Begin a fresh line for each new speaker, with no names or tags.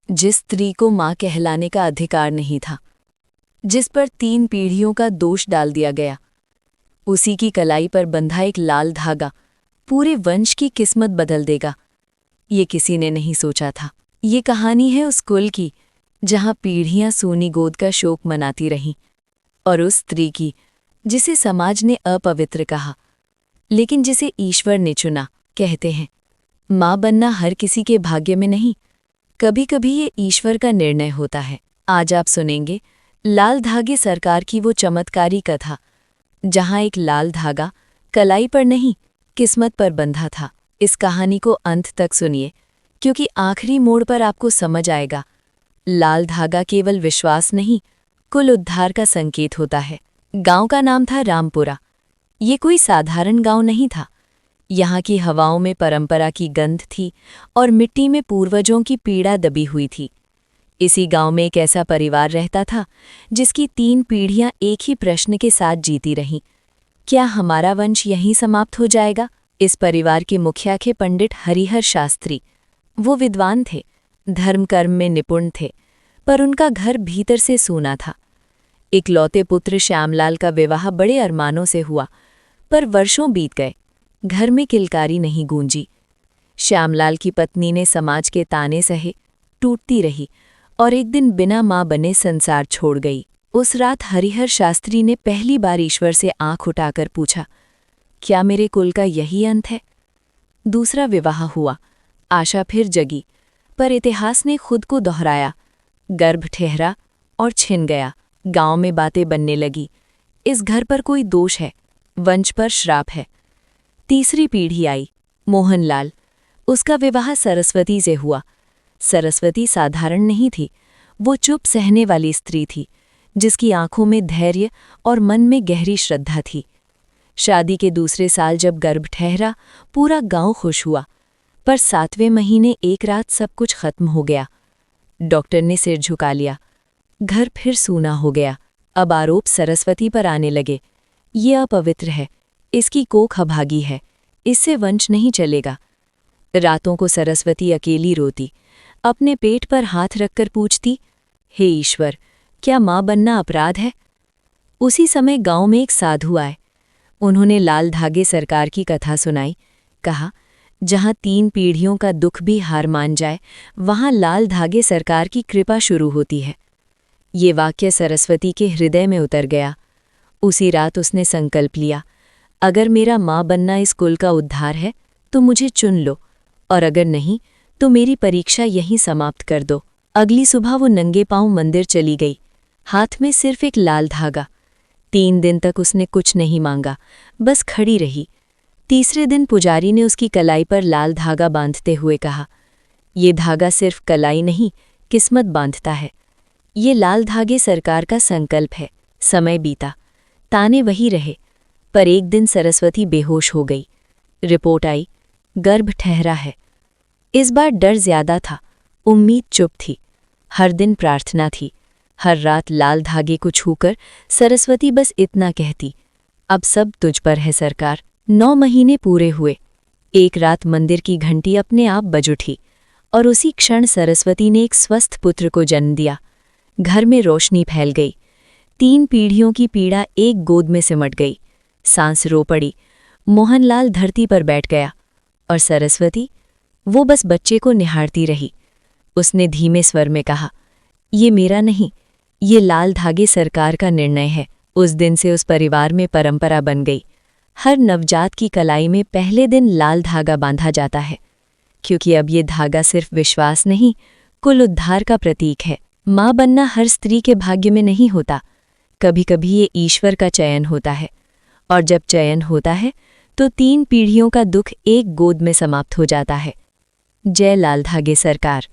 जिस स्त्री को माँ कहलाने का अधिकार नहीं था, जिस पर 3 पीढ़ियों का दोष डाल दिया गया, उसी की कलाई पर बंधा एक लाल धागा पूरे वंश की किस्मत बदल देगा, ये किसी ने नहीं सोचा था। ये कहानी है उस कुल की जहां पीढ़ियां सोनी गोद का शोक मनाती रहीं, और उस स्त्री की जिसे समाज ने अपवित्र कहा, लेकिन जिसे ईश्वर ने चुना। कहते हैं माँ बनना हर किसी के भाग्य में नहीं, कभी कभी ये ईश्वर का निर्णय होता है। आज आप सुनेंगे लाल धागे सरकार की वो चमत्कारी कथा, जहां एक लाल धागा कलाई पर नहीं किस्मत पर बंधा था। इस कहानी को अंत तक सुनिए, क्योंकि आखिरी मोड़ पर आपको समझ आएगा लाल धागा केवल विश्वास नहीं, कुल उद्धार का संकेत होता है। गांव का नाम था रामपुरा। ये कोई साधारण गांव नहीं था। यहाँ की हवाओं में परंपरा की गंध थी और मिट्टी में पूर्वजों की पीड़ा दबी हुई थी। इसी गांव में एक ऐसा परिवार रहता था जिसकी 3 पीढ़ियां एक ही प्रश्न के साथ जीती रहीं, क्या हमारा वंश यहीं समाप्त हो जाएगा? इस परिवार के मुखिया थे पंडित हरिहर शास्त्री। वो विद्वान थे, धर्म कर्म में निपुण थे, पर उनका घर भीतर से सूना था। इकलौते पुत्र श्यामलाल का विवाह बड़े अरमानों से हुआ, पर वर्षों बीत गए, घर में किलकारी नहीं गूंजी। श्यामलाल की पत्नी ने समाज के ताने सहे, टूटती रही और एक दिन बिना माँ बने संसार छोड़ गई। उस रात हरिहर शास्त्री ने पहली बार ईश्वर से आंख उठाकर पूछा, क्या मेरे कुल का यही अंत है? दूसरा विवाह हुआ, आशा फिर जगी, पर इतिहास ने खुद को दोहराया। गर्भ ठहरा और छिन गया। गांव में बातें बनने लगी, इस घर पर कोई दोष है, वंश पर श्राप है। तीसरी पीढ़ी आई, मोहनलाल। उसका विवाह सरस्वती से हुआ। सरस्वती साधारण नहीं थी, वो चुप सहने वाली स्त्री थी, जिसकी आंखों में धैर्य और मन में गहरी श्रद्धा थी। शादी के दूसरे साल जब गर्भ ठहरा, पूरा गांव खुश हुआ, पर 7वें महीने एक रात सब कुछ खत्म हो गया। डॉक्टर ने सिर झुका लिया, घर फिर सूना हो गया। अब आरोप सरस्वती पर आने लगे, ये अपवित्र है, इसकी कोख अभागी है, इससे वंश नहीं चलेगा। रातों को सरस्वती अकेली रोती, अपने पेट पर हाथ रखकर पूछती, हे ईश्वर, क्या माँ बनना अपराध है? उसी समय गांव में एक साधु आए। उन्होंने लाल धागे सरकार की कथा सुनाई। कहा, जहां 3 पीढ़ियों का दुख भी हार मान जाए, वहां लाल धागे सरकार की कृपा शुरू होती है। ये वाक्य सरस्वती के हृदय में उतर गया। उसी रात उसने संकल्प लिया, अगर मेरा माँ बनना इस कुल का उद्धार है तो मुझे चुन लो, और अगर नहीं तो मेरी परीक्षा यहीं समाप्त कर दो। अगली सुबह वो नंगे पांव मंदिर चली गई, हाथ में सिर्फ एक लाल धागा। 3 दिन तक उसने कुछ नहीं मांगा, बस खड़ी रही। तीसरे दिन पुजारी ने उसकी कलाई पर लाल धागा बांधते हुए कहा, ये धागा सिर्फ कलाई नहीं, किस्मत बांधता है। ये लाल धागे सरकार का संकल्प है। समय बीता, ताने वही रहे, पर एक दिन सरस्वती बेहोश हो गई। रिपोर्ट आई, गर्भ ठहरा है। इस बार डर ज्यादा था, उम्मीद चुप थी। हर दिन प्रार्थना थी, हर रात लाल धागे को छूकर सरस्वती बस इतना कहती, अब सब तुझ पर है सरकार। 9 महीने पूरे हुए। एक रात मंदिर की घंटी अपने आप बज उठी, और उसी क्षण सरस्वती ने एक स्वस्थ पुत्र को जन्म दिया। घर में रोशनी फैल गई। 3 पीढ़ियों की पीड़ा एक गोद में सिमट गई। सांस रो पड़ी। मोहनलाल धरती पर बैठ गया, और सरस्वती, वो बस बच्चे को निहारती रही। उसने धीमे स्वर में कहा, ये मेरा नहीं, ये लाल धागे सरकार का निर्णय है। उस दिन से उस परिवार में परंपरा बन गई, हर नवजात की कलाई में पहले दिन लाल धागा बांधा जाता है, क्योंकि अब ये धागा सिर्फ विश्वास नहीं, कुल उद्धार का प्रतीक है। माँ बनना हर स्त्री के भाग्य में नहीं होता, कभी कभी ये ईश्वर का चयन होता है, और जब चयन होता है तो 3 पीढ़ियों का दुख एक गोद में समाप्त हो जाता है। जय लाल धागे सरकार।